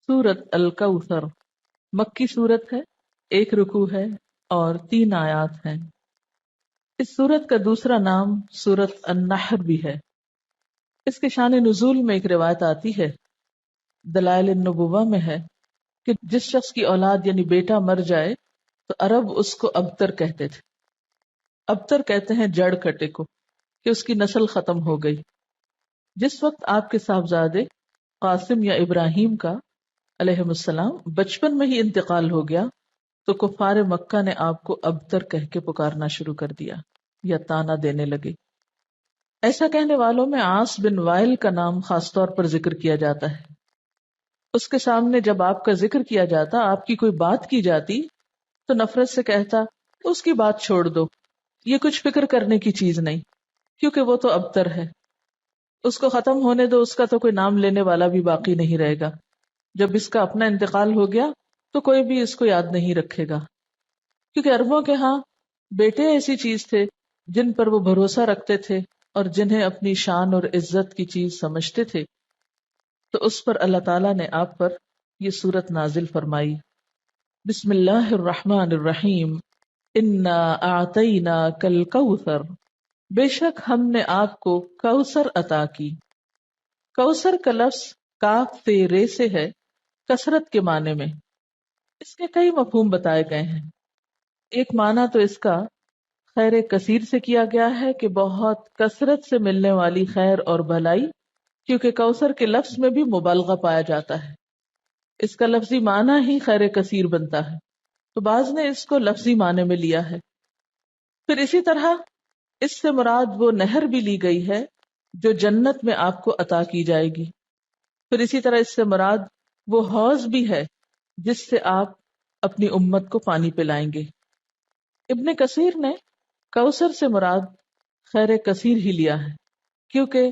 سورت الکوثر مکی سورت ہے، ایک رکوع ہے اور 3 آیات ہیں۔ اس سورت کا دوسرا نام سورت النحر بھی ہے۔ اس کے شان نزول میں ایک روایت آتی ہے، دلائل النبوہ میں ہے کہ جس شخص کی اولاد یعنی بیٹا مر جائے تو عرب اس کو ابتر کہتے تھے۔ ابتر کہتے ہیں جڑ کٹے کو، کہ اس کی نسل ختم ہو گئی۔ جس وقت آپ کے صاحبزادے قاسم یا ابراہیم کا علیہ السلام بچپن میں ہی انتقال ہو گیا تو کفار مکہ نے آپ کو ابتر کہہ کے پکارنا شروع کر دیا یا طعنہ دینے لگے۔ ایسا کہنے والوں میں عاص بن وائل کا نام خاص طور پر ذکر کیا جاتا ہے۔ اس کے سامنے جب آپ کا ذکر کیا جاتا، آپ کی کوئی بات کی جاتی تو نفرت سے کہتا اس کی بات چھوڑ دو، یہ کچھ فکر کرنے کی چیز نہیں، کیونکہ وہ تو ابتر ہے، اس کو ختم ہونے دو، اس کا تو کوئی نام لینے والا بھی باقی نہیں رہے گا۔ جب اس کا اپنا انتقال ہو گیا تو کوئی بھی اس کو یاد نہیں رکھے گا، کیونکہ عربوں کے ہاں بیٹے ایسی چیز تھے جن پر وہ بھروسہ رکھتے تھے اور جنہیں اپنی شان اور عزت کی چیز سمجھتے تھے۔ تو اس پر اللہ تعالیٰ نے آپ پر یہ سورت نازل فرمائی۔ بسم اللہ الرحمن الرحیم، انا اعطیناک الکوثر، بے شک ہم نے آپ کو کوثر عطا کی۔ کوثر کا لفظ کاف سے رے سے ہے، کثرت کے معنی میں۔ اس کے کئی مفہوم بتائے گئے ہیں۔ ایک معنی تو اس کا خیر کثیر سے کیا گیا ہے کہ بہت کثرت سے ملنے والی خیر اور بھلائی، کیونکہ کوثر کے لفظ میں بھی مبالغہ پایا جاتا ہے، اس کا لفظی معنی ہی خیر کثیر بنتا ہے، تو بعض نے اس کو لفظی معنی میں لیا ہے۔ پھر اسی طرح اس سے مراد وہ نہر بھی لی گئی ہے جو جنت میں آپ کو عطا کی جائے گی۔ پھر اسی طرح اس سے مراد وہ حوض بھی ہے جس سے آپ اپنی امت کو پانی پلائیں گے۔ ابن کثیر نے کوثر سے مراد خیر کثیر ہی لیا ہے، کیونکہ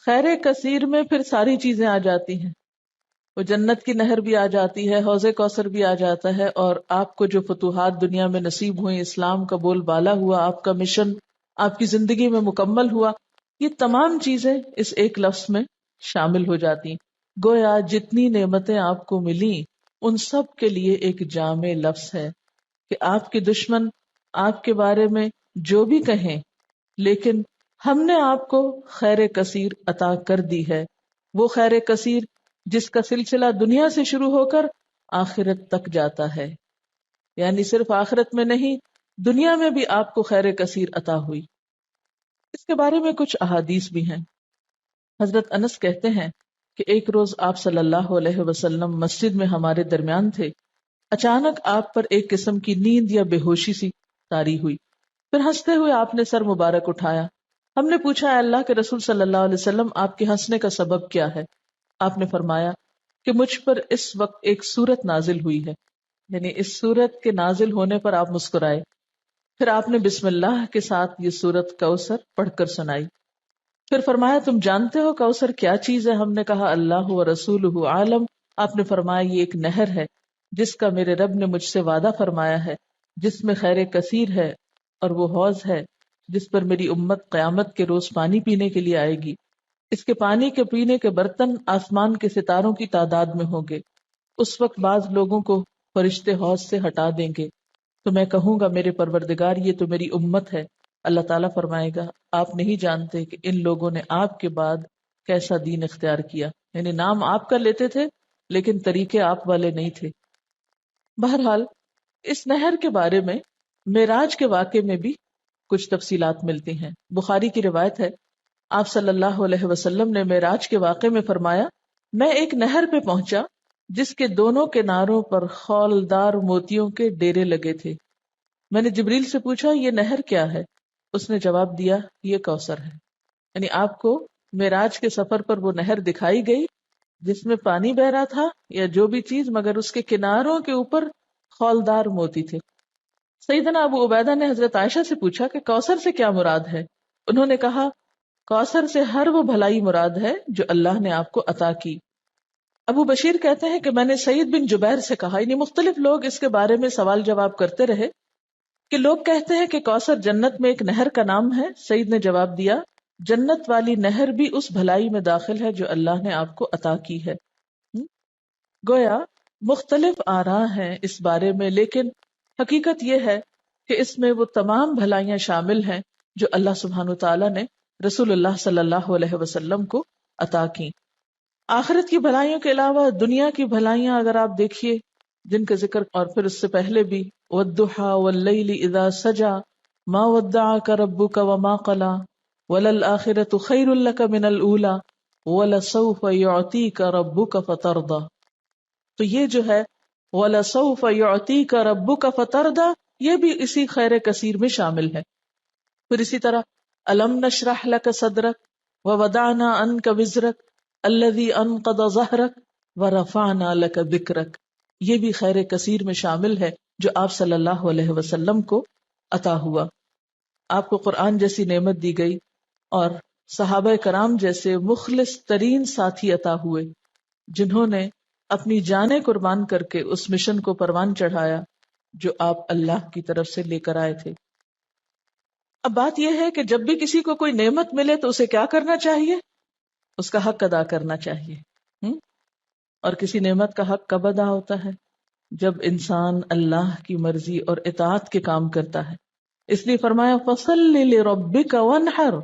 خیر کثیر میں پھر ساری چیزیں آ جاتی ہیں، وہ جنت کی نہر بھی آ جاتی ہے، حوض کوثر بھی آ جاتا ہے، اور آپ کو جو فتوحات دنیا میں نصیب ہوئیں، اسلام کا بول بالا ہوا، آپ کا مشن آپ کی زندگی میں مکمل ہوا، یہ تمام چیزیں اس ایک لفظ میں شامل ہو جاتی ہیں۔ گویا جتنی نعمتیں آپ کو ملیں ان سب کے لیے ایک جامع لفظ ہے کہ آپ کے دشمن آپ کے بارے میں جو بھی کہیں، لیکن ہم نے آپ کو خیر کثیر عطا کر دی ہے، وہ خیر کثیر جس کا سلسلہ دنیا سے شروع ہو کر آخرت تک جاتا ہے، یعنی صرف آخرت میں نہیں، دنیا میں بھی آپ کو خیر کثیر عطا ہوئی۔ اس کے بارے میں کچھ احادیث بھی ہیں۔ حضرت انس کہتے ہیں کہ ایک روز آپ صلی اللہ علیہ وسلم مسجد میں ہمارے درمیان تھے، اچانک آپ پر ایک قسم کی نیند یا بے ہوشی سی طاری ہوئی، پھر ہنستے ہوئے آپ نے سر مبارک اٹھایا۔ ہم نے پوچھا، اے اللہ کے رسول صلی اللہ علیہ وسلم، آپ کے ہنسنے کا سبب کیا ہے؟ آپ نے فرمایا کہ مجھ پر اس وقت ایک سورت نازل ہوئی ہے، یعنی اس سورت کے نازل ہونے پر آپ مسکرائے۔ پھر آپ نے بسم اللہ کے ساتھ یہ سورت کوثر پڑھ کر سنائی۔ پھر فرمایا، تم جانتے ہو کوثر کیا چیز ہے؟ ہم نے کہا اللہ و رسولہ عالم۔ آپ نے فرمایا یہ ایک نہر ہے جس کا میرے رب نے مجھ سے وعدہ فرمایا ہے، جس میں خیر کثیر ہے، اور وہ حوض ہے جس پر میری امت قیامت کے روز پانی پینے کے لیے آئے گی۔ اس کے پانی کے پینے کے برتن آسمان کے ستاروں کی تعداد میں ہوں گے۔ اس وقت بعض لوگوں کو فرشتے حوض سے ہٹا دیں گے تو میں کہوں گا میرے پروردگار یہ تو میری امت ہے۔ اللہ تعالیٰ فرمائے گا آپ نہیں جانتے کہ ان لوگوں نے آپ کے بعد کیسا دین اختیار کیا، یعنی نام آپ کا لیتے تھے لیکن طریقے آپ والے نہیں تھے۔ بہرحال اس نہر کے بارے میں معراج کے واقعے میں بھی کچھ تفصیلات ملتی ہیں۔ بخاری کی روایت ہے، آپ صلی اللہ علیہ وسلم نے معراج کے واقعے میں فرمایا، میں ایک نہر پہ پہنچا جس کے دونوں کناروں پر خولدار موتیوں کے ڈیرے لگے تھے۔ میں نے جبریل سے پوچھا یہ نہر کیا ہے؟ اس نے جواب دیا یہ کوثر ہے۔ یعنی آپ کو معراج کے سفر پر وہ نہر دکھائی گئی جس میں پانی بہ رہا تھا یا جو بھی چیز، مگر اس کے کناروں کے اوپر خولدار موتی تھے۔ سیدنا ابو عبیدہ نے حضرت عائشہ سے پوچھا کہ کوثر سے کیا مراد ہے؟ انہوں نے کہا کوثر سے ہر وہ بھلائی مراد ہے جو اللہ نے آپ کو عطا کی۔ ابو بشیر کہتے ہیں کہ میں نے سعید بن جبیر سے کہا، یعنی مختلف لوگ اس کے بارے میں سوال جواب کرتے رہے کہ لوگ کہتے ہیں کہ کوثر جنت میں ایک نہر کا نام ہے۔ سعید نے جواب دیا جنت والی نہر بھی اس بھلائی میں داخل ہے جو اللہ نے آپ کو عطا کی ہے۔ گویا مختلف آراء ہیں اس بارے میں، لیکن حقیقت یہ ہے کہ اس میں وہ تمام بھلائیاں شامل ہیں جو اللہ سبحانہ تعالیٰ نے رسول اللہ صلی اللہ علیہ وسلم کو عطا کی۔ آخرت کی بھلائیوں کے علاوہ دنیا کی بھلائیاں اگر آپ دیکھیے جن کا ذکر، اور پھر اس سے پہلے بھی والضحیٰ واللیل اذا سجا ما ودعک ربک وما قلی وللآخرۃ خیر لک من الاولی ولسوف یعطیک ربک فترضی۔ تو یہ جو ہے وَلَسَوْفَ يُعْطِيكَ رَبُّكَ فَتَرْضَىٰ، یہ بھی اسی خیر کثیر میں شامل ہے۔ پھر اسی طرح أَلَمْ نَشْرَحْ لَكَ صَدْرَكَ وَوَضَعْنَا عَنْكَ وِزْرَكَ الَّذِي أَنقَضَ ظَهْرَكَ وَرَفَعْنَا لَكَ ذِكْرَكَ، یہ بھی خیر کثیر میں شامل ہے جو آپ صلی اللہ علیہ وسلم کو عطا ہوا۔ آپ کو قرآن جیسی نعمت دی گئی اور صحابہ کرام جیسے مخلص ترین ساتھی عطا ہوئے جنہوں نے اپنی جانیں قربان کر کے اس مشن کو پروان چڑھایا جو آپ اللہ کی طرف سے لے کر آئے تھے۔ اب بات یہ ہے کہ جب بھی کسی کو کوئی نعمت ملے تو اسے کیا کرنا چاہیے؟ اس کا حق ادا کرنا چاہیے۔ اور کسی نعمت کا حق کب ادا ہوتا ہے؟ جب انسان اللہ کی مرضی اور اطاعت کے کام کرتا ہے۔ اس لیے فرمایا فَصَلِّ لِرَبِّكَ وَانْحَرْ،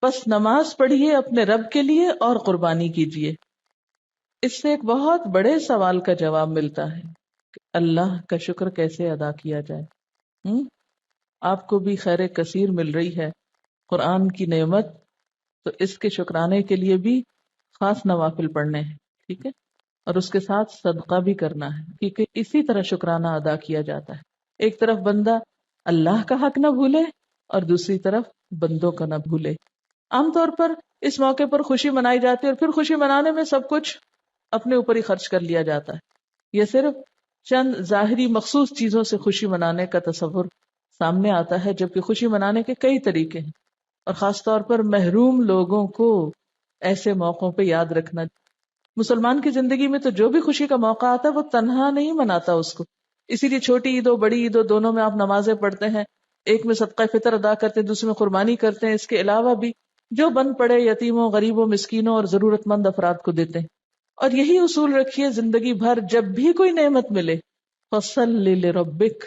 بس نماز پڑھیے اپنے رب کے لیے اور قربانی کیجیے۔ اس سے ایک بہت بڑے سوال کا جواب ملتا ہے کہ اللہ کا شکر کیسے ادا کیا جائے۔ آپ کو بھی خیر کثیر مل رہی ہے، قرآن کی نعمت، تو اس کے شکرانے کے لیے بھی خاص نوافل پڑھنے ہیں، ٹھیک ہے، اور اس کے ساتھ صدقہ بھی کرنا ہے، کیونکہ اسی طرح شکرانہ ادا کیا جاتا ہے۔ ایک طرف بندہ اللہ کا حق نہ بھولے اور دوسری طرف بندوں کا نہ بھولے۔ عام طور پر اس موقع پر خوشی منائی جاتی ہے اور پھر خوشی منانے میں سب کچھ اپنے اوپر ہی خرچ کر لیا جاتا ہے۔ یہ صرف چند ظاہری مخصوص چیزوں سے خوشی منانے کا تصور سامنے آتا ہے، جبکہ خوشی منانے کے کئی طریقے ہیں، اور خاص طور پر محروم لوگوں کو ایسے موقعوں پہ یاد رکھنا۔ مسلمان کی زندگی میں تو جو بھی خوشی کا موقع آتا ہے وہ تنہا نہیں مناتا اس کو، اسی لیے چھوٹی عید و بڑی عید و دونوں میں آپ نمازیں پڑھتے ہیں، ایک میں صدقہ فطر ادا کرتے ہیں، دوسرے میں قربانی کرتے ہیں، اس کے علاوہ بھی جو بن پڑے یتیموں، غریبوں، مسکینوں اور ضرورت مند افراد کو دیتے ہیں۔ اور یہی اصول رکھیے زندگی بھر، جب بھی کوئی نعمت ملے فَصَلِّ لِرَبِّكَ،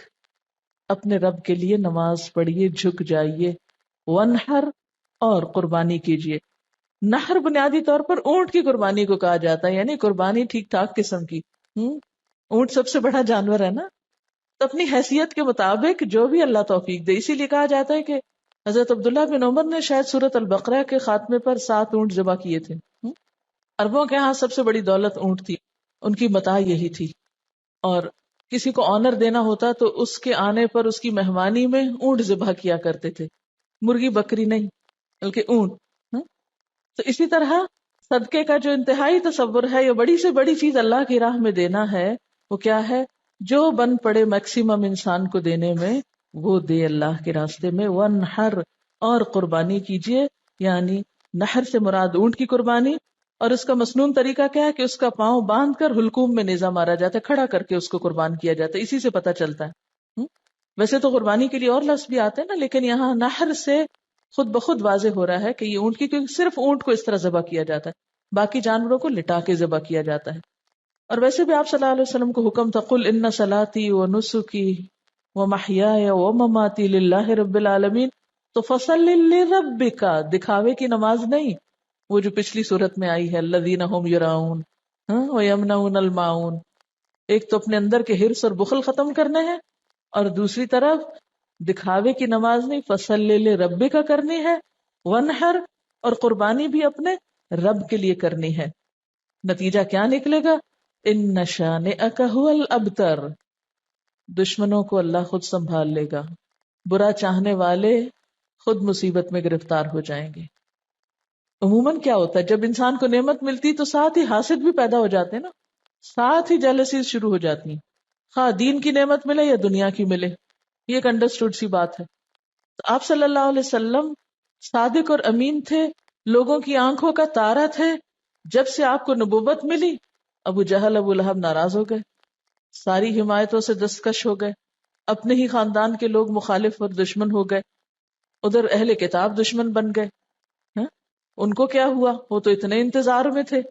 اپنے رب کے لیے نماز پڑھیے، جھک جائیے، وَانْحَرْ، اور قربانی کیجیے۔ نحر بنیادی طور پر اونٹ کی قربانی کو کہا جاتا ہے، یعنی قربانی ٹھیک ٹھاک قسم کی۔ اونٹ سب سے بڑا جانور ہے نا، تو اپنی حیثیت کے مطابق جو بھی اللہ توفیق دے۔ اسی لیے کہا جاتا ہے کہ حضرت عبداللہ بن عمر نے شاید سورۃ البقرہ کے خاتمے پر 7 اونٹ ذبح کیے تھے۔ عربوں کے ہاں سب سے بڑی دولت اونٹ تھی، ان کی متاع یہی تھی، اور کسی کو آنر دینا ہوتا تو اس کے آنے پر اس کی مہمانی میں اونٹ ذبح کیا کرتے تھے، مرغی بکری نہیں بلکہ اونٹ۔ تو اسی طرح صدقے کا جو انتہائی تصور ہے، یا بڑی سے بڑی چیز اللہ کی راہ میں دینا ہے، وہ کیا ہے؟ جو بن پڑے میکسیمم انسان کو دینے میں وہ دے اللہ کے راستے میں۔ وَانْحَرْ، اور قربانی کیجیے، یعنی نحر سے مراد اونٹ کی قربانی، اور اس کا مسنون طریقہ کیا ہے کہ اس کا پاؤں باندھ کر حلقوم میں نیزہ مارا جاتا ہے، کھڑا کر کے اس کو قربان کیا جاتا ہے، اسی سے پتہ چلتا ہے۔ ویسے تو قربانی کے لیے اور لفظ بھی آتے ہیں نا، لیکن یہاں نحر سے خود بخود واضح ہو رہا ہے کہ یہ اونٹ کی، کیونکہ صرف اونٹ کو اس طرح ذبح کیا جاتا ہے، باقی جانوروں کو لٹا کے ذبح کیا جاتا ہے۔ اور ویسے بھی آپ صلی اللہ علیہ وسلم کو حکم تھا قل ان صلاتی و نسکی و محیای و مماتی للہ رب العالمین، تو فصل لربک، دکھاوے کی نماز نہیں، وہ جو پچھلی صورت میں آئی ہے الذین هم یراؤون ویمنعون الماعون۔ ایک تو اپنے اندر کے حرص اور بخل ختم کرنے ہیں، اور دوسری طرف دکھاوے کی نماز نہیں، فصل لربک کرنی ہے، ونحر، اور قربانی بھی اپنے رب کے لیے کرنی ہے۔ نتیجہ کیا نکلے گا؟ ان شانئک ھو الابتر، دشمنوں کو اللہ خود سنبھال لے گا، برا چاہنے والے خود مصیبت میں گرفتار ہو جائیں گے۔ عموماً کیا ہوتا ہے جب انسان کو نعمت ملتی تو ساتھ ہی حاسد بھی پیدا ہو جاتے ہیں نا، ساتھ ہی جیلسیز شروع ہو جاتی ہیں، خواہ دین کی نعمت ملے یا دنیا کی ملے، یہ ایک انڈرسٹوڈ سی بات ہے۔ تو آپ صلی اللہ علیہ وسلم صادق اور امین تھے، لوگوں کی آنکھوں کا تارا تھے۔ جب سے آپ کو نبوت ملی، ابو جہل ابو لہب ناراض ہو گئے، ساری حمایتوں سے دستکش ہو گئے، اپنے ہی خاندان کے لوگ مخالف اور دشمن ہو گئے، ادھر اہل کتاب دشمن بن گئے۔ ان کو کیا ہوا؟ وہ تو اتنے انتظار میں تھے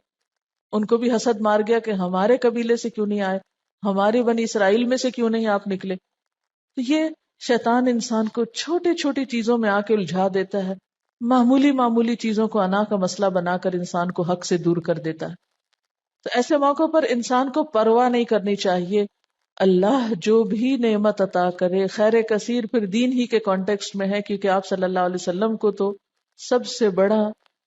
ان کو بھی حسد مار گیا کہ ہمارے قبیلے سے کیوں نہیں آئے، ہمارے بنی اسرائیل میں سے کیوں نہیں آپ نکلے. تو یہ شیطان انسان کو چھوٹی چھوٹی چیزوں میں آ کے الجھا دیتا ہے، معمولی معمولی چیزوں کو انا کا مسئلہ بنا کر انسان کو حق سے دور کر دیتا ہے. تو ایسے موقع پر انسان کو پرواہ نہیں کرنی چاہیے. اللہ جو بھی نعمت عطا کرے خیر کثیر، پھر دین ہی کے کانٹیکسٹ میں ہے، کیونکہ آپ صلی اللہ علیہ وسلم کو تو سب سے بڑا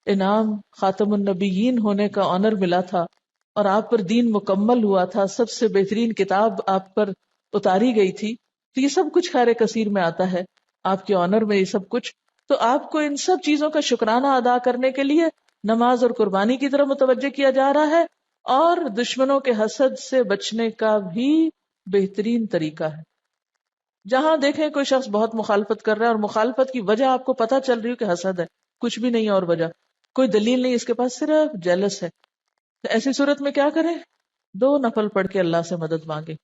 انعام خاتم النبیین ہونے کا آنر ملا تھا، اور آپ پر دین مکمل ہوا تھا، سب سے بہترین کتاب آپ پر اتاری گئی تھی. تو یہ سب کچھ خیر کثیر میں آتا ہے، آپ کے آنر میں یہ سب کچھ. تو آپ کو ان سب چیزوں کا شکرانہ ادا کرنے کے لیے نماز اور قربانی کی طرف متوجہ کیا جا رہا ہے، اور دشمنوں کے حسد سے بچنے کا بھی بہترین طریقہ ہے. جہاں دیکھیں کوئی شخص بہت مخالفت کر رہا ہے اور مخالفت کی وجہ آپ کو پتہ چل رہی ہو کہ حسد ہے، کچھ بھی نہیں اور وجہ کوئی دلیل نہیں، اس کے پاس صرف جیلس ہے، تو ایسی صورت میں کیا کریں؟ 2 نفل پڑھ کے اللہ سے مدد مانگے.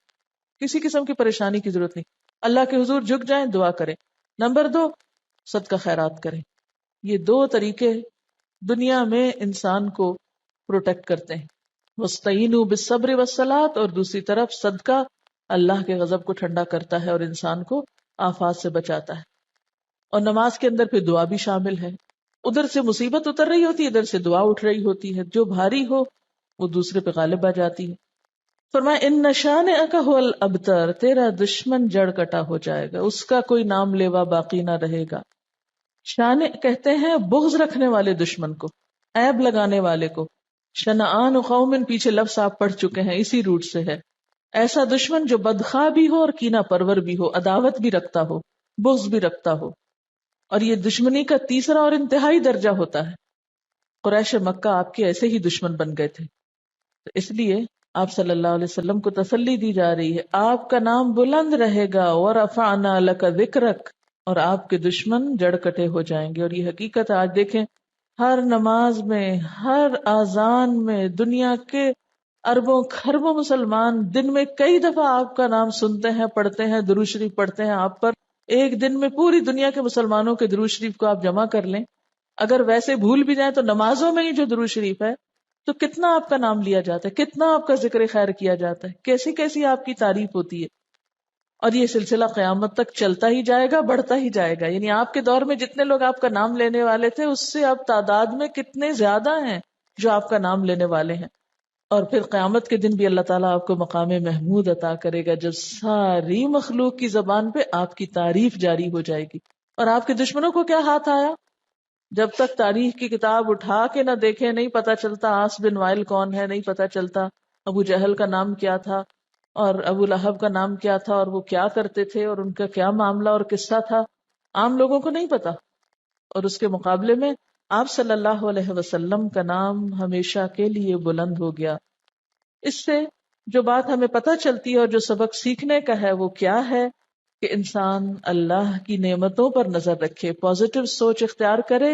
کسی قسم کی پریشانی کی ضرورت نہیں، اللہ کے حضور جھک جائیں، دعا کریں. نمبر 2، صدقہ خیرات کریں. یہ 2 طریقے دنیا میں انسان کو پروٹیکٹ کرتے ہیں. وَاسْتَعِینُوا بِالصَّبْرِ وَالصَّلَاةِ، اور دوسری طرف صدقہ اللہ کے غضب کو ٹھنڈا کرتا ہے اور انسان کو آفات سے بچاتا ہے. اور نماز کے اندر پھر دعا بھی شامل ہے. ادھر سے مصیبت اتر رہی ہوتی ہے، ادھر سے دعا اٹھ رہی ہوتی ہے، جو بھاری ہو وہ دوسرے پہ غالب آ جاتی ہے. فرمایا ان شانئک ھو الابتر، تیرا دشمن جڑ کٹا ہو جائے گا، اس کا کوئی نام لیوا باقی نہ رہے گا. شان کہتے ہیں بغض رکھنے والے دشمن کو، عیب لگانے والے کو. شنآن قوم پیچھے لفظ آپ پڑھ چکے ہیں، اسی روٹ سے ہے. ایسا دشمن جو بدخواہ بھی ہو اور کینہ پرور بھی ہو، عداوت بھی رکھتا ہو، بغض بھی رکھتا ہو. اور یہ دشمنی کا تیسرا اور انتہائی درجہ ہوتا ہے. قریش مکہ آپ کے ایسے ہی دشمن بن گئے تھے، تو اس لیے آپ صلی اللہ علیہ وسلم کو تسلی دی جا رہی ہے، آپ کا نام بلند رہے گا. وَرَفَعْنَا لَكَ ذِكْرَكَ، اور آپ کے دشمن جڑ کٹے ہو جائیں گے. اور یہ حقیقت ہے، آج دیکھیں ہر نماز میں، ہر اذان میں دنیا کے اربوں خربوں مسلمان دن میں کئی دفعہ آپ کا نام سنتے ہیں، پڑھتے ہیں، درود شریف پڑھتے ہیں آپ پر. ایک دن میں پوری دنیا کے مسلمانوں کے درود شریف کو آپ جمع کر لیں، اگر ویسے بھول بھی جائیں تو نمازوں میں ہی جو درود شریف ہے، تو کتنا آپ کا نام لیا جاتا ہے، کتنا آپ کا ذکر خیر کیا جاتا ہے، کیسی کیسی آپ کی تعریف ہوتی ہے. اور یہ سلسلہ قیامت تک چلتا ہی جائے گا، بڑھتا ہی جائے گا. یعنی آپ کے دور میں جتنے لوگ آپ کا نام لینے والے تھے، اس سے اب تعداد میں کتنے زیادہ ہیں جو آپ کا نام لینے والے ہیں. اور پھر قیامت کے دن بھی اللہ تعالیٰ آپ کو مقام محمود عطا کرے گا، جب ساری مخلوق کی زبان پہ آپ کی تعریف جاری ہو جائے گی. اور آپ کے دشمنوں کو کیا ہاتھ آیا؟ جب تک تاریخ کی کتاب اٹھا کے نہ دیکھے، نہیں پتا چلتا عاص بن وائل کون ہے، نہیں پتا چلتا ابو جہل کا نام کیا تھا اور ابو لہب کا نام کیا تھا اور وہ کیا کرتے تھے اور ان کا کیا معاملہ اور قصہ تھا، عام لوگوں کو نہیں پتا. اور اس کے مقابلے میں آپ صلی اللہ علیہ وسلم کا نام ہمیشہ کے لیے بلند ہو گیا. اس سے جو بات ہمیں پتہ چلتی ہے اور جو سبق سیکھنے کا ہے وہ کیا ہے کہ انسان اللہ کی نعمتوں پر نظر رکھے، پازیٹو سوچ اختیار کرے،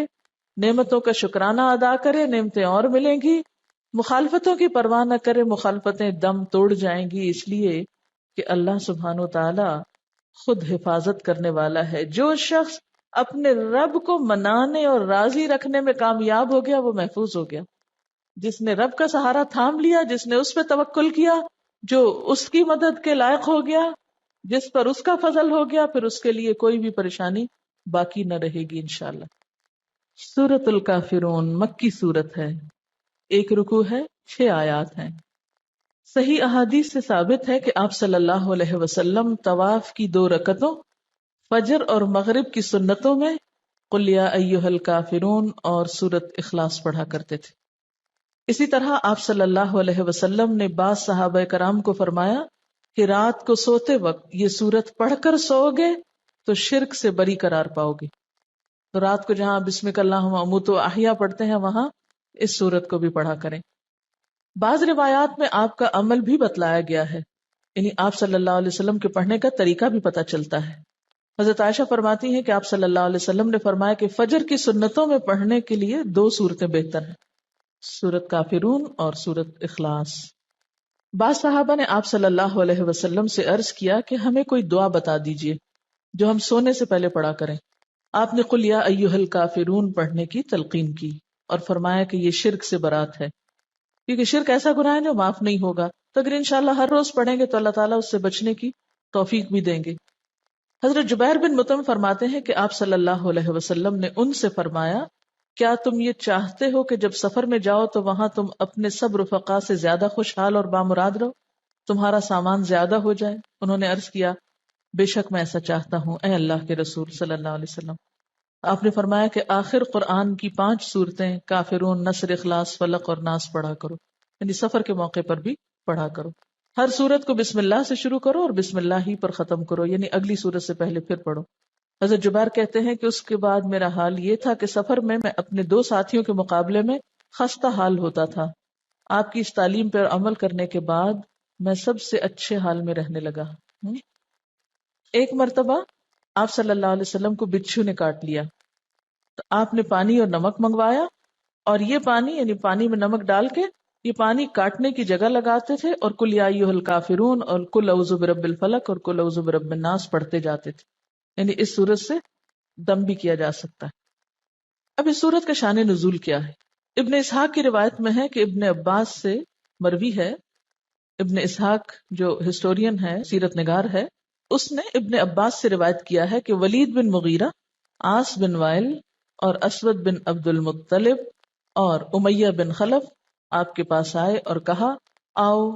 نعمتوں کا شکرانہ ادا کرے، نعمتیں اور ملیں گی. مخالفتوں کی پرواہ نہ کرے، مخالفتیں دم توڑ جائیں گی، اس لیے کہ اللہ سبحانہ و تعالی خود حفاظت کرنے والا ہے. جو شخص اپنے رب کو منانے اور راضی رکھنے میں کامیاب ہو گیا وہ محفوظ ہو گیا. جس نے رب کا سہارا تھام لیا، جس نے اس پہ توکل کیا، جو اس کی مدد کے لائق ہو گیا، جس پر اس کا فضل ہو گیا، پھر اس کے لیے کوئی بھی پریشانی باقی نہ رہے گی انشاءاللہ. سورۃ الکافرون مکی سورت ہے، 1 رکوع ہے، 6 آیات ہیں. صحیح احادیث سے ثابت ہے کہ آپ صلی اللہ علیہ وسلم طواف کی 2 رکعتوں، فجر اور مغرب کی سنتوں میں قل یا ایھا الکافرون اور سورۃ اخلاص پڑھا کرتے تھے. اسی طرح آپ صلی اللہ علیہ وسلم نے بعض صحابہ کرام کو فرمایا کہ رات کو سوتے وقت یہ سورت پڑھ کر سو گے تو شرک سے بری قرار پاؤ گے. تو رات کو جہاں بسمک اللہم اموت و احیا پڑھتے ہیں وہاں اس سورت کو بھی پڑھا کریں. بعض روایات میں آپ کا عمل بھی بتلایا گیا ہے، یعنی آپ صلی اللہ علیہ وسلم کے پڑھنے کا طریقہ بھی پتہ چلتا ہے. حضرت عائشہ فرماتی ہیں کہ آپ صلی اللہ علیہ وسلم نے فرمایا کہ فجر کی سنتوں میں پڑھنے کے لیے 2 سورتیں بہتر ہیں، سورت کافرون اور سورت اخلاص. بعض صحابہ نے آپ صلی اللہ علیہ وسلم سے عرض کیا کہ ہمیں کوئی دعا بتا دیجئے جو ہم سونے سے پہلے پڑھا کریں. آپ نے قل یا ایھا الکافرون پڑھنے کی تلقین کی اور فرمایا کہ یہ شرک سے برات ہے. کیونکہ شرک ایسا گناہ ہے جو معاف نہیں ہوگا. تو اگر انشاءاللہ ہر روز پڑھیں گے تو اللہ تعالیٰ اس سے بچنے کی توفیق بھی دیں گے. حضرت جبیر بن مطعم فرماتے ہیں کہ آپ صلی اللہ علیہ وسلم نے ان سے فرمایا کیا تم یہ چاہتے ہو کہ جب سفر میں جاؤ تو وہاں تم اپنے سب رفقا سے زیادہ خوشحال اور بامراد رہو، تمہارا سامان زیادہ ہو جائے؟ انہوں نے عرض کیا بے شک میں ایسا چاہتا ہوں اے اللہ کے رسول صلی اللہ علیہ وسلم. آپ نے فرمایا کہ آخر قرآن کی 5 صورتیں کافرون، نصر، اخلاص، فلق اور ناس پڑھا کرو، یعنی سفر کے موقع پر بھی پڑھا کرو. ہر سورت کو بسم اللہ سے شروع کرو اور بسم اللہ ہی پر ختم کرو، یعنی اگلی سورت سے پہلے پھر پڑھو. حضرت جبیر کہتے ہیں کہ اس کے بعد میرا حال یہ تھا کہ سفر میں اپنے 2 ساتھیوں کے مقابلے میں خستہ حال ہوتا تھا. آپ کی اس تعلیم پر عمل کرنے کے بعد میں سب سے اچھے حال میں رہنے لگا. ایک مرتبہ آپ صلی اللہ علیہ وسلم کو بچھو نے کاٹ لیا تو آپ نے پانی اور نمک منگوایا، اور یہ پانی یعنی پانی میں نمک ڈال کے یہ پانی کاٹنے کی جگہ لگاتے تھے اور کل یا ایھا الکافرون اور کل اعوذ برب الفلق اور کل اعوذ برب الناس پڑھتے جاتے تھے. یعنی اس صورت سے دم بھی کیا جا سکتا ہے. اب اس صورت کا شان نزول کیا ہے؟ ابن اسحاق کی روایت میں ہے کہ ابن عباس سے مروی ہے. ابن اسحاق جو ہسٹورین ہے، سیرت نگار ہے، اس نے ابن عباس سے روایت کیا ہے کہ ولید بن مغیرہ، عاص بن وائل اور اسود بن عبد المطلب اور امیہ بن خلف آپ کے پاس آئے اور کہا آؤ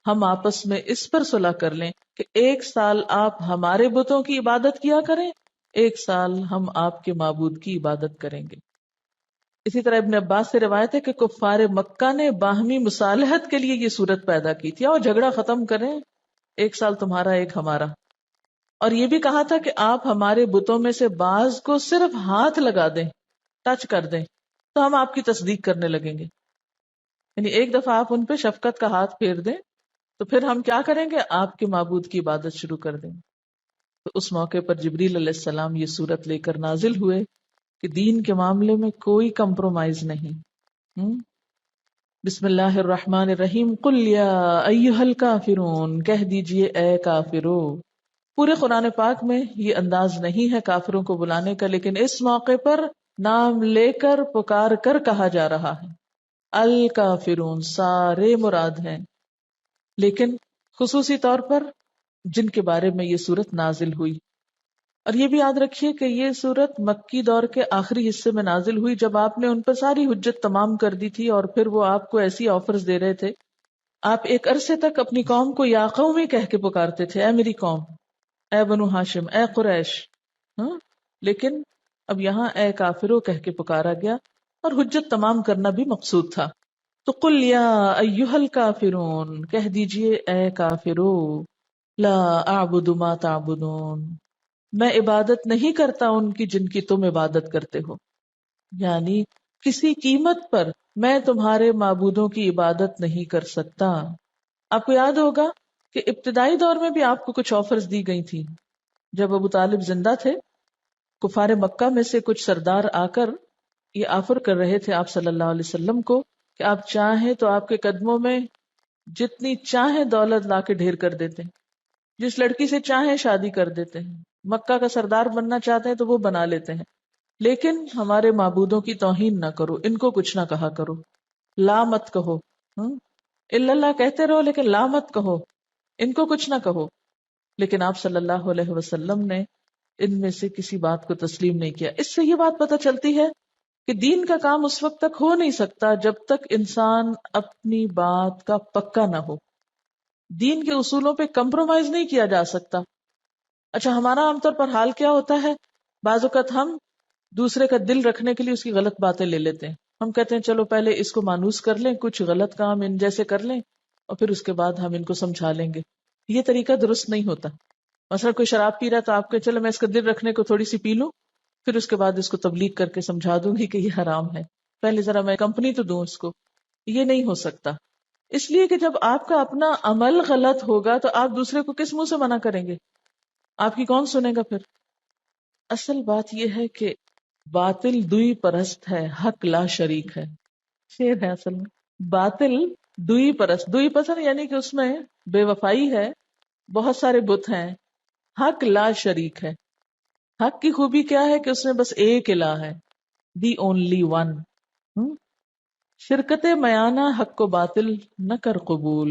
ہم آپس میں اس پر صلح کر لیں کہ 1 سال آپ ہمارے بتوں کی عبادت کیا کریں، 1 سال ہم آپ کے معبود کی عبادت کریں گے. اسی طرح ابن عباس سے روایت ہے کہ کفار مکہ نے باہمی مصالحت کے لیے یہ صورت پیدا کی تھی، اور جھگڑا ختم کریں، 1 سال تمہارا 1 ہمارا. اور یہ بھی کہا تھا کہ آپ ہمارے بتوں میں سے بعض کو صرف ہاتھ لگا دیں، ٹچ کر دیں، تو ہم آپ کی تصدیق کرنے لگیں گے. یعنی ایک دفعہ آپ ان پہ شفقت کا ہاتھ پھیر دیں تو پھر ہم کیا کریں گے؟ آپ کے معبود کی عبادت شروع کر دیں. تو اس موقع پر جبریل علیہ السلام یہ صورت لے کر نازل ہوئے کہ دین کے معاملے میں کوئی کمپرومائز نہیں. بسم اللہ الرحمن الرحیم. قل یا ایھا الکافرون، کہہ دیجئے اے کافرو. پورے قرآن پاک میں یہ انداز نہیں ہے کافروں کو بلانے کا، لیکن اس موقع پر نام لے کر پکار کر کہا جا رہا ہے. الکافرون سارے مراد ہیں، لیکن خصوصی طور پر جن کے بارے میں یہ صورت نازل ہوئی. اور یہ بھی یاد رکھیے کہ یہ صورت مکی دور کے آخری حصے میں نازل ہوئی جب آپ نے ان پر ساری حجت تمام کر دی تھی، اور پھر وہ آپ کو ایسی آفرز دے رہے تھے. آپ ایک عرصے تک اپنی قوم کو یا قومی کہہ کے پکارتے تھے، اے میری قوم، اے بنو ہاشم، اے قریش. لیکن اب یہاں اے کافرو کہہ کے پکارا گیا، اور حجت تمام کرنا بھی مقصود تھا. تو قل یا ایھا الکافرون، کہہ دیجئے اے کافرو، لا اعبد ما تعبدون، میں عبادت نہیں کرتا ان کی جن کی تم عبادت کرتے ہو. یعنی کسی قیمت پر میں تمہارے معبودوں کی عبادت نہیں کر سکتا. آپ کو یاد ہوگا کہ ابتدائی دور میں بھی آپ کو کچھ آفرز دی گئی تھی. جب ابو طالب زندہ تھے، کفار مکہ میں سے کچھ سردار آ کر یہ آفر کر رہے تھے آپ صلی اللہ علیہ وسلم کو کہ آپ چاہیں تو آپ کے قدموں میں جتنی چاہیں دولت لا کے ڈھیر کر دیتے ہیں، جس لڑکی سے چاہیں شادی کر دیتے ہیں، مکہ کا سردار بننا چاہتے ہیں تو وہ بنا لیتے ہیں، لیکن ہمارے معبودوں کی توہین نہ کرو، ان کو کچھ نہ کہا کرو، لا مت کہو، الا اللہ کہتے رہو لیکن لا مت کہو، ان کو کچھ نہ کہو. لیکن آپ صلی اللہ علیہ وسلم نے ان میں سے کسی بات کو تسلیم نہیں کیا. اس سے یہ بات پتہ چلتی ہے کہ دین کا کام اس وقت تک ہو نہیں سکتا جب تک انسان اپنی بات کا پکا نہ ہو. دین کے اصولوں پہ کمپرومائز نہیں کیا جا سکتا. اچھا، ہمارا عام طور پر حال کیا ہوتا ہے؟ بعض اوقات ہم دوسرے کا دل رکھنے کے لیے اس کی غلط باتیں لے لیتے ہیں. ہم کہتے ہیں چلو پہلے اس کو مانوس کر لیں، کچھ غلط کام ان جیسے کر لیں، اور پھر اس کے بعد ہم ان کو سمجھا لیں گے. یہ طریقہ درست نہیں ہوتا. مثلا کوئی شراب پی رہا تو آپ کہ چلو میں اس کا دل رکھنے کو تھوڑی سی پی لوں، پھر اس کے بعد اس کو تبلیغ کر کے سمجھا دوں گی کہ یہ حرام ہے، پہلے ذرا میں کمپنی تو دوں اس کو. یہ نہیں ہو سکتا، اس لیے کہ جب آپ کا اپنا عمل غلط ہوگا تو آپ دوسرے کو کس منہ سے منع کریں گے؟ آپ کی کون سنے گا پھر؟ اصل بات یہ ہے کہ باطل دوئی پرست ہے، حق لا شریک ہے. شعر ہے اصل میں. باطل دوئی پرست، دوئی پسند یعنی کہ اس میں بے وفائی ہے، بہت سارے بت ہیں. حق لا شریک ہے. حق کی خوبی کیا ہے کہ اس میں بس ایک الہ ہے، دی اونلی ون. شرکت میانہ حق و باطل نہ کر قبول.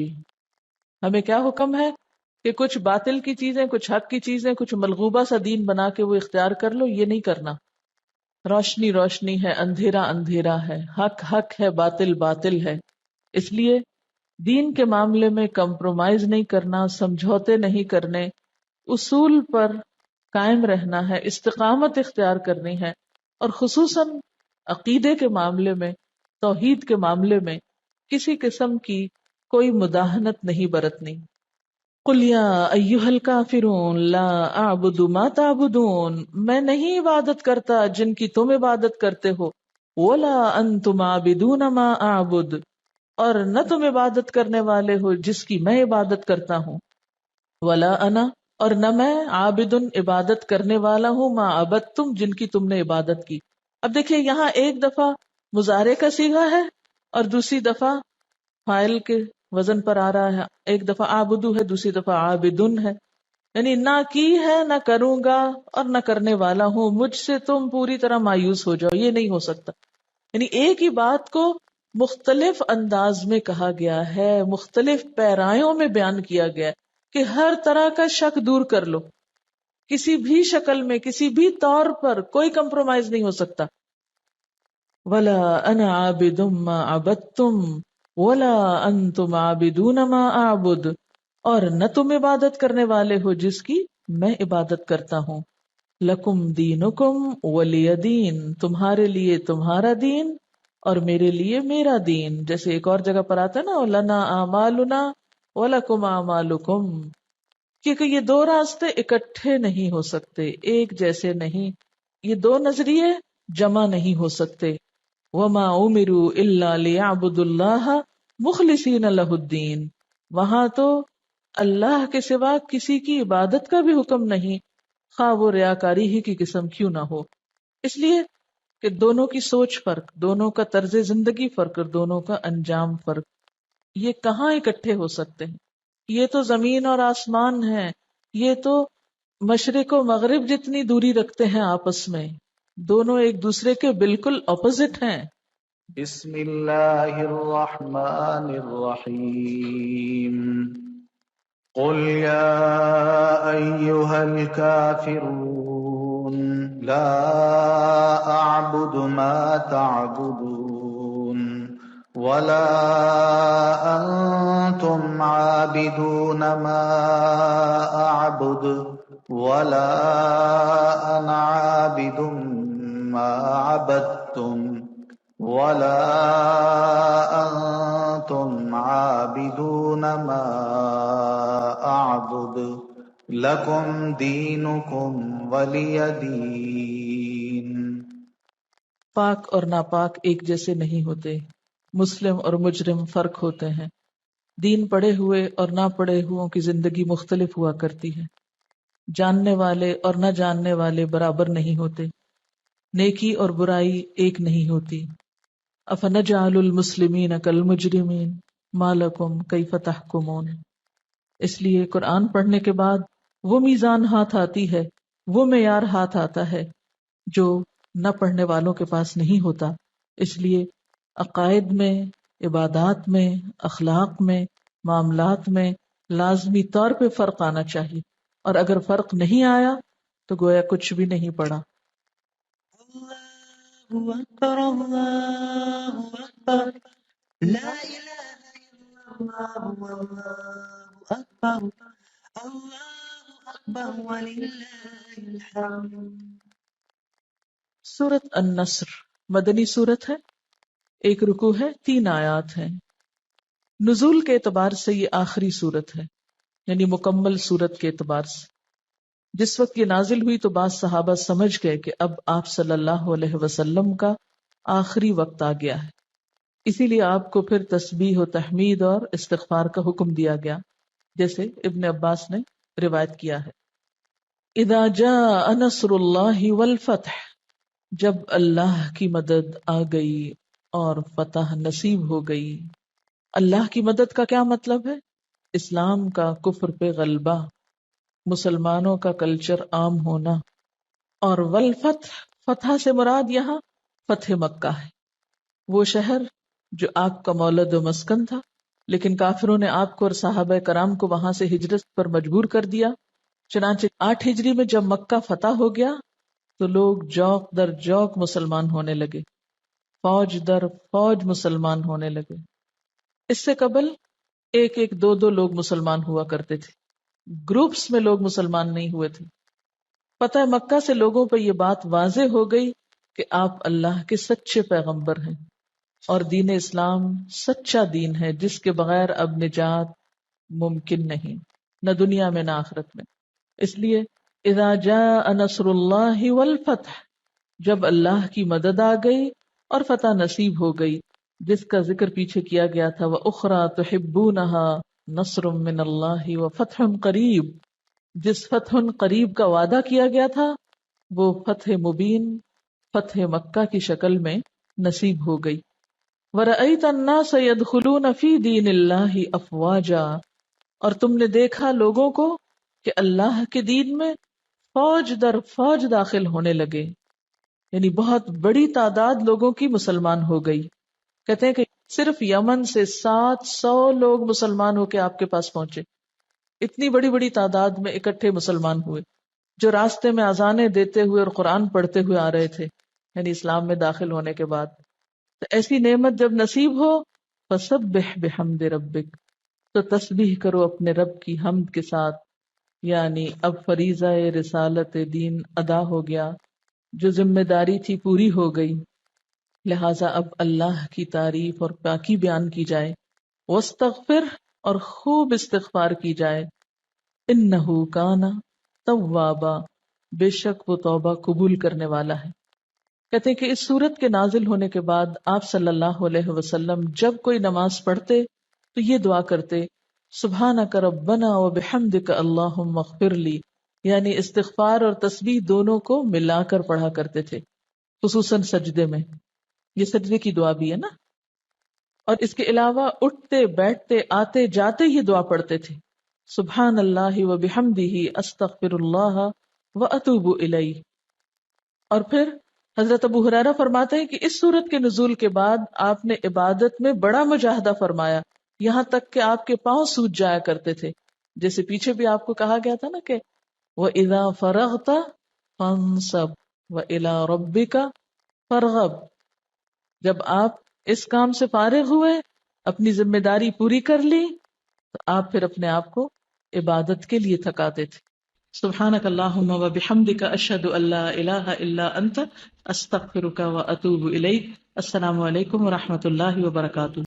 ہمیں کیا حکم ہے کہ کچھ باطل کی چیزیں، کچھ حق کی چیزیں، کچھ ملغوبہ سا دین بنا کے وہ اختیار کر لو، یہ نہیں کرنا. روشنی روشنی ہے، اندھیرا اندھیرا ہے، حق حق ہے، باطل باطل ہے. اس لیے دین کے معاملے میں کمپرومائز نہیں کرنا، سمجھوتے نہیں کرنے، اصول پر قائم رہنا ہے، استقامت اختیار کرنی ہے. اور خصوصاً عقیدے کے معاملے میں، توحید کے معاملے میں کسی قسم کی کوئی مداہنت نہیں برتنی. قل یا ایھا الکافرون لا اعبد ما تعبدون، میں نہیں عبادت کرتا جن کی تم عبادت کرتے ہو. ولا انتم عابدون ما اعبد، اور نہ تم عبادت کرنے والے ہو جس کی میں عبادت کرتا ہوں. ولا انا، اور نہ میں، عابدن عبادت کرنے والا ہوں، ما عبدتم جن کی تم نے عبادت کی. اب دیکھیے یہاں ایک دفعہ مضارع کا صیغہ ہے اور دوسری دفعہ فاعل کے وزن پر آ رہا ہے. ایک دفعہ عابدو ہے، دوسری دفعہ عابدن ہے. یعنی نہ کی ہے، نہ کروں گا، اور نہ کرنے والا ہوں. مجھ سے تم پوری طرح مایوس ہو جاؤ، یہ نہیں ہو سکتا. یعنی ایک ہی بات کو مختلف انداز میں کہا گیا ہے، مختلف پیرایوں میں بیان کیا گیا ہے کہ ہر طرح کا شک دور کر لو. کسی بھی شکل میں، کسی بھی طور پر کوئی کمپرومائز نہیں ہو سکتا. ولا انا عابد ما عبدتم ولا انتم عابدون ما اعبد، اور نہ تم عبادت کرنے والے ہو جس کی میں عبادت کرتا ہوں. لکم دینکم ولی دین، تمہارے لیے تمہارا دین اور میرے لیے میرا دین. جیسے ایک اور جگہ پر آتا ہے نا، لنا اعمالنا ولکم اعمالکم، کیونکہ یہ دو راستے اکٹھے نہیں ہو سکتے، ایک جیسے نہیں. یہ دو نظریے جمع نہیں ہو سکتے. وما امروا الا ليعبدوا الله مخلصین لہ الدین، وہاں تو اللہ کے سوا کسی کی عبادت کا بھی حکم نہیں، خواہ وہ ریاکاری ہی کی قسم کیوں نہ ہو. اس لیے کہ دونوں کی سوچ فرق، دونوں کا طرز زندگی فرق اور دونوں کا انجام فرق. یہ کہاں اکٹھے ہو سکتے ہیں؟ یہ تو زمین اور آسمان ہے، یہ تو مشرق و مغرب جتنی دوری رکھتے ہیں آپس میں. دونوں ایک دوسرے کے بالکل اپوزٹ ہیں. بسم اللہ الرحمن الرحیم. قل یا ایھا الکافرون لا اعبد ما تعبدون ولا انتم عابدون ما اعبد ولا انا عابد ما عبدتم ولا انتم عابدون ما اعبد لکم دینکم ولی دین. پاک اور ناپاک ایک جیسے نہیں ہوتے، مسلم اور مجرم فرق ہوتے ہیں. دین پڑھے ہوئے اور نہ پڑھے ہوئوں کی زندگی مختلف ہوا کرتی ہے. جاننے والے اور نہ جاننے والے برابر نہیں ہوتے. نیکی اور برائی ایک نہیں ہوتی. افنجعل المسلمین کالمجرمین ما لکم کیف تحکمون. اس لیے قرآن پڑھنے کے بعد وہ میزان ہاتھ آتی ہے، وہ معیار ہاتھ آتا ہے جو نہ پڑھنے والوں کے پاس نہیں ہوتا. اس لیے عقائد میں، عبادات میں، اخلاق میں، معاملات میں لازمی طور پہ فرق آنا چاہیے، اور اگر فرق نہیں آیا تو گویا کچھ بھی نہیں پڑا. اللہ اکبر اللہ اکبر لا الہ الا اللہ واللہ اکبر اللہ اکبر وللہ الحمد. سورت النصر مدنی سورت ہے، ایک رکوع ہے، 3 آیات ہیں. نزول کے اعتبار سے یہ آخری سورت ہے، یعنی مکمل سورت کے اعتبار سے. جس وقت یہ نازل ہوئی تو بعض صحابہ سمجھ گئے کہ اب آپ صلی اللہ علیہ وسلم کا آخری وقت آ گیا ہے، اسی لیے آپ کو پھر تسبیح و تحمید اور استغفار کا حکم دیا گیا، جیسے ابن عباس نے روایت کیا ہے. اذا جاء نصر اللہ والفتح، جب اللہ کی مدد آ گئی اور فتح نصیب ہو گئی. اللہ کی مدد کا کیا مطلب ہے؟ اسلام کا کفر پہ غلبہ، مسلمانوں کا کلچر عام ہونا. اور والفتح، فتح سے مراد یہاں فتح مکہ ہے، وہ شہر جو آپ کا مولد و مسکن تھا، لیکن کافروں نے آپ کو اور صحابہ کرام کو وہاں سے ہجرت پر مجبور کر دیا۔ چنانچہ 8 ہجری میں جب مکہ فتح ہو گیا تو لوگ جوق در جوق مسلمان ہونے لگے، فوج در فوج مسلمان ہونے لگے۔ اس سے قبل ایک ایک دو دو لوگ مسلمان ہوا کرتے تھے، گروپس میں لوگ مسلمان نہیں ہوئے تھے۔ فتح مکہ سے لوگوں پہ یہ بات واضح ہو گئی کہ آپ اللہ کے سچے پیغمبر ہیں اور دین اسلام سچا دین ہے جس کے بغیر اب نجات ممکن نہیں، نہ دنیا میں نہ آخرت میں۔ اس لیے اذا جاء نصر اللہ والفتح، جب اللہ کی مدد آ گئی اور فتح نصیب ہو گئی، جس کا ذکر پیچھے کیا گیا تھا، وَأُخْرَى تُحِبُّونَهَا نَصْرٌ مِّنَ اللَّهِ وَفَتْحٌ قَرِيبٌ، جس فتح قریب کا وعدہ کیا گیا تھا وہ فتح مبین، فتح مکہ کی شکل میں نصیب ہو گئی۔ وَرَأَيْتَ النَّاسَ يَدْخُلُونَ فِي دِينِ اللَّهِ أَفْوَاجًا، اور تم نے دیکھا لوگوں کو کہ اللہ کے دین میں فوج در فوج داخل ہونے لگے، یعنی بہت بڑی تعداد لوگوں کی مسلمان ہو گئی۔ کہتے ہیں کہ صرف یمن سے 700 لوگ مسلمان ہو کے آپ کے پاس پہنچے، اتنی بڑی بڑی تعداد میں اکٹھے مسلمان ہوئے، جو راستے میں اذانیں دیتے ہوئے اور قرآن پڑھتے ہوئے آ رہے تھے، یعنی اسلام میں داخل ہونے کے بعد۔ تو ایسی نعمت جب نصیب ہو، فسبح بحمد ربک، تو تسبیح کرو اپنے رب کی حمد کے ساتھ، یعنی اب فریضہ رسالت دین ادا ہو گیا، جو ذمہ داری تھی پوری ہو گئی، لہٰذا اب اللہ کی تعریف اور پاکی بیان کی جائے، واستغفر، اور خوب استغفار کی جائے، انہ کان توابا، بے شک وہ توبہ قبول کرنے والا ہے۔ کہتے ہیں کہ اس سورت کے نازل ہونے کے بعد آپ صلی اللہ علیہ وسلم جب کوئی نماز پڑھتے تو یہ دعا کرتے، سبحانک ربنا وبحمدک اللہم اغفر لی، یعنی استغفار اور تسبیح دونوں کو ملا کر پڑھا کرتے تھے، خصوصاً سجدے میں، یہ سجدے کی دعا بھی ہے نا۔ اور اس کے علاوہ اٹھتے بیٹھتے آتے جاتے یہ دعا پڑھتے تھے، سبحان اللہ وبحمدہ استغفر اللہ واتوب الیہ۔ اور پھر حضرت ابو ہریرہ فرماتے ہیں کہ اس سورت کے نزول کے بعد آپ نے عبادت میں بڑا مجاہدہ فرمایا، یہاں تک کہ آپ کے پاؤں سوج جایا کرتے تھے، جیسے پیچھے بھی آپ کو کہا گیا تھا نا کہ وَإِذَا فَرَغْتَ فَانْصَبْ وَإِلَىٰ رَبِّكَ فَارْغَب، جب آپ اس کام سے فارغ ہوئے، اپنی ذمہ داری پوری کر لی، تو آپ پھر اپنے آپ کو عبادت کے لیے تھکاتے تھے۔ سبحانک اللہم و بحمدک اشہد ان لا الہ الا انت استغفرک و اتوب الیک۔ السلام علیکم و رحمۃ اللہ وبرکاتہ۔